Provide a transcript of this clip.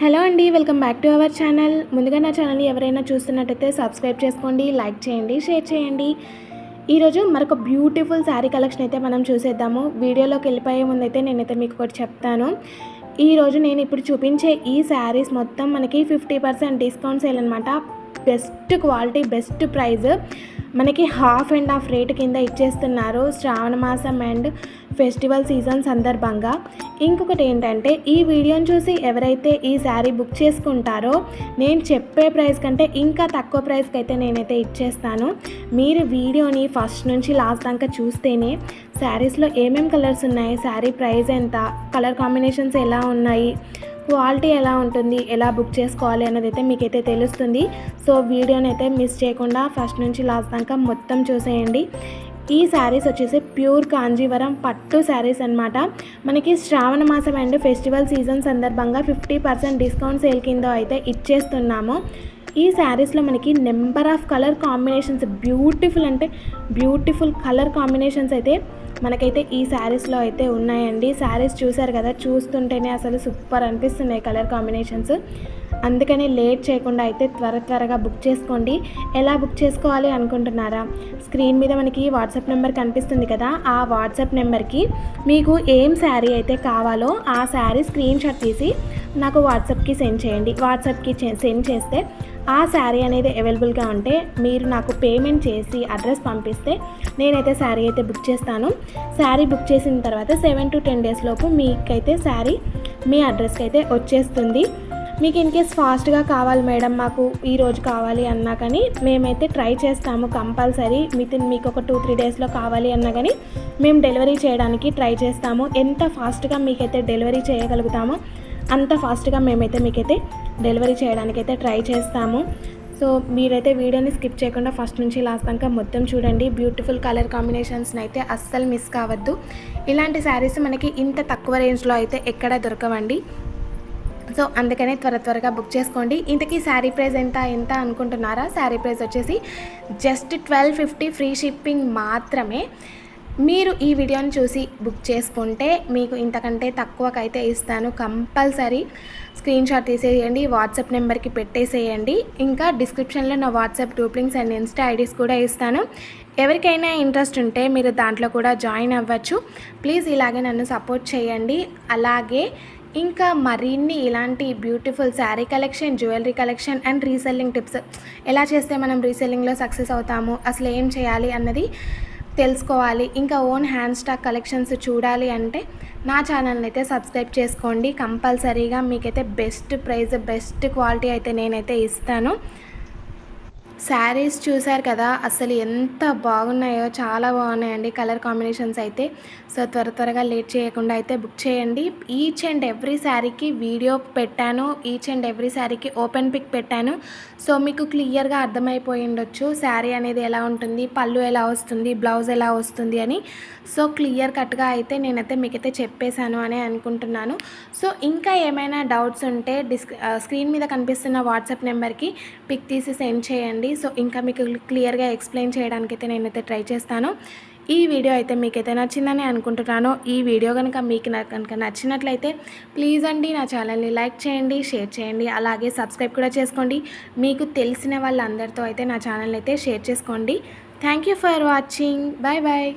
Hello అండి, welcome back to our channel. ముందుగా నా ఛానల్ని ఎవరైనా చూస్తున్నట్టయితే సబ్స్క్రైబ్ చేసుకోండి, లైక్ చేయండి, షేర్ చేయండి. ఈరోజు మరొక బ్యూటిఫుల్ శారీ కలెక్షన్ అయితే మనం చూసేద్దాము. వీడియోలోకి వెళ్ళిపోయే ముందైతే నేనైతే మీకు ఒకటి చెప్తాను. ఈరోజు నేను ఇప్పుడు చూపించే ఈ శారీస్ మొత్తం మనకి 50% డిస్కౌంట్ సేల్ అనమాట. బెస్ట్ క్వాలిటీ, బెస్ట్ ప్రైస్, మనకి హాఫ్ అండ్ హాఫ్ రేట్ కింద ఇచ్చేస్తున్నారు శ్రావణ మాసం అండ్ ఫెస్టివల్ సీజన్ సందర్భంగా. ఇంకొకటి ఏంటంటే, ఈ వీడియోని చూసి ఎవరైతే ఈ శారీ బుక్ చేసుకుంటారో నేను చెప్పే ప్రైస్ కంటే ఇంకా తక్కువ ప్రైస్కి అయితే నేనైతే ఇచ్చేస్తాను. మీరు వీడియోని ఫస్ట్ నుంచి లాస్ట్ దాకా చూస్తేనే శారీస్లో ఏమేమి కలర్స్ ఉన్నాయి, శారీ ప్రైస్ ఎంత, కలర్ కాంబినేషన్స్ ఎలా ఉన్నాయి, క్వాలిటీ ఎలా ఉంటుంది, ఎలా బుక్ చేసుకోవాలి అన్నది అయితే మీకైతే తెలుస్తుంది. సో వీడియోని అయితే మిస్ చేయకుండా ఫస్ట్ నుంచి లాస్ట్ దాకా మొత్తం చూసేయండి. ఈ శారీస్ వచ్చేసి ప్యూర్ కాంజీవరం పట్టు శారీస్ అనమాట. మనకి శ్రావణ మాసం అండ్ ఫెస్టివల్ సీజన్ సందర్భంగా 50% డిస్కౌంట్ సేల్ కింద అయితే ఇచ్చేస్తున్నాము. ఈ శారీస్లో మనకి number of colour combinations, beautiful అంటే బ్యూటిఫుల్ కలర్ కాంబినేషన్స్ అయితే మనకైతే ఈ శారీస్లో అయితే ఉన్నాయండి. శారీస్ చూసారు కదా, చూస్తుంటేనే అసలు సూపర్ అనిపిస్తున్నాయి కలర్ కాంబినేషన్స్. అందుకని లేట్ చేయకుండా అయితే త్వరగా బుక్ చేసుకోండి. ఎలా బుక్ చేసుకోవాలి అనుకుంటున్నారా? స్క్రీన్ మీద మనకి వాట్సాప్ నెంబర్ కనిపిస్తుంది కదా, ఆ వాట్సాప్ నెంబర్కి మీకు ఏం శారీ అయితే కావాలో ఆ శారీ స్క్రీన్ షాట్ తీసి నాకు వాట్సాప్కి సెండ్ చేయండి. వాట్సాప్కి సెండ్ చేస్తే ఆ శారీ అనేది అవైలబుల్గా ఉంటే మీరు నాకు పేమెంట్ చేసి అడ్రస్ పంపిస్తే నేనైతే శారీ అయితే బుక్ చేస్తాను. శారీ బుక్ చేసిన తర్వాత 7 to 10 days లోపు మీకైతే శారీ మీ అడ్రస్కి అయితే వచ్చేస్తుంది. మీకు ఇన్ కేస్ ఫాస్ట్గా కావాలి మేడం, మాకు ఈరోజు కావాలి అన్నా కానీ మేమైతే ట్రై చేస్తాము. కంపల్సరీ మీకు ఒక 2-3 daysలో కావాలి అన్నా కానీ మేము డెలివరీ చేయడానికి ట్రై చేస్తాము. ఎంత ఫాస్ట్గా మీకైతే డెలివరీ చేయగలుగుతామో అంత ఫాస్ట్గా మేమైతే మీకైతే డెలివరీ చేయడానికైతే ట్రై చేస్తాము. సో మీరైతే వీడియోని స్కిప్ చేయకుండా ఫస్ట్ నుంచి లాస్ట్ దాకా మొత్తం చూడండి. బ్యూటిఫుల్ కలర్ కాంబినేషన్స్ని అయితే అస్సలు మిస్ కావద్దు. ఇలాంటి శారీస్ మనకి ఇంత తక్కువ రేంజ్లో అయితే ఎక్కడ దొరకవండి. సో అందుకనే త్వరగా బుక్ చేసుకోండి. ఇంతకీ శారీ ప్రైస్ ఎంత అనుకుంటున్నారా? శారీ ప్రైస్ వచ్చేసి జస్ట్ 1250 ఫ్రీ షిప్పింగ్ మాత్రమే. మీరు ఈ వీడియోని చూసి బుక్ చేసుకుంటే మీకు ఇంతకంటే తక్కువకైతే ఇస్తాను. కంపల్సరీ స్క్రీన్ షాట్ తీసేయండి, వాట్సాప్ నెంబర్కి పెట్టేసేయండి. ఇంకా డిస్క్రిప్షన్లో నా WhatsApp group links and Insta IDs కూడా ఇస్తాను. ఎవరికైనా ఇంట్రెస్ట్ ఉంటే మీరు దాంట్లో కూడా జాయిన్ అవ్వచ్చు. ప్లీజ్ ఇలాగే నన్ను సపోర్ట్ చేయండి. అలాగే ఇంకా మరిన్ని ఇలాంటి beautiful sari collection, jewellery collection and reselling tips, ఎలా చేస్తే మనం రీసెల్లింగ్లో సక్సెస్ అవుతాము, అసలు ఏం చేయాలి అన్నది తెలుసుకోవాలి, ఇంకా ఓన్ హ్యాండ్ స్టాక్ కలెక్షన్స్ చూడాలి అంటే నా ఛానల్ని అయితే సబ్స్క్రైబ్ చేసుకోండి. కంపల్సరీగా మీకైతే బెస్ట్ ప్రైస్, బెస్ట్ క్వాలిటీ అయితే నేనైతే ఇస్తాను. శారీస్ చూసారు కదా, అసలు ఎంత బాగున్నాయో, చాలా బాగున్నాయండి కలర్ కాంబినేషన్స్ అయితే. సో త్వరగా లేట్ చేయకుండా అయితే బుక్ చేయండి. ఈచ్ అండ్ ఎవ్రీ శారీకి వీడియో పెట్టాను, ఈచ్ అండ్ ఎవ్రీ శారీకి ఓపెన్ పిక్ పెట్టాను. సో మీకు క్లియర్గా అర్థమైపోయి ఉండొచ్చు శారీ అనేది ఎలా ఉంటుంది, పళ్ళు ఎలా వస్తుంది, బ్లౌజ్ ఎలా వస్తుంది అని. సో క్లియర్ కట్గా అయితే నేనైతే మీకైతే చెప్పేశాను అని అనుకుంటున్నాను. సో ఇంకా ఏమైనా డౌట్స్ ఉంటే స్క్రీన్ మీద కనిపిస్తున్న వాట్సాప్ నెంబర్కి పిక్ తీసి సెండ్ చేయండి. సో ఇంకా మీకు క్లియర్గా ఎక్స్ప్లెయిన్ చేయడానికైతే నేనైతే ట్రై చేస్తాను. ఈ వీడియో అయితే మీకైతే నచ్చిందని అనుకుంటున్నాను. ఈ వీడియో కనుక మీకు నచ్చినట్లయితే ప్లీజ్ అండి నా ఛానల్ని లైక్ చేయండి, షేర్ చేయండి, అలాగే సబ్స్క్రైబ్ కూడా చేసుకోండి. మీకు తెలిసిన వాళ్ళందరితో అయితే నా ఛానల్ని అయితే షేర్ చేసుకోండి. Thank you for watching. Bye.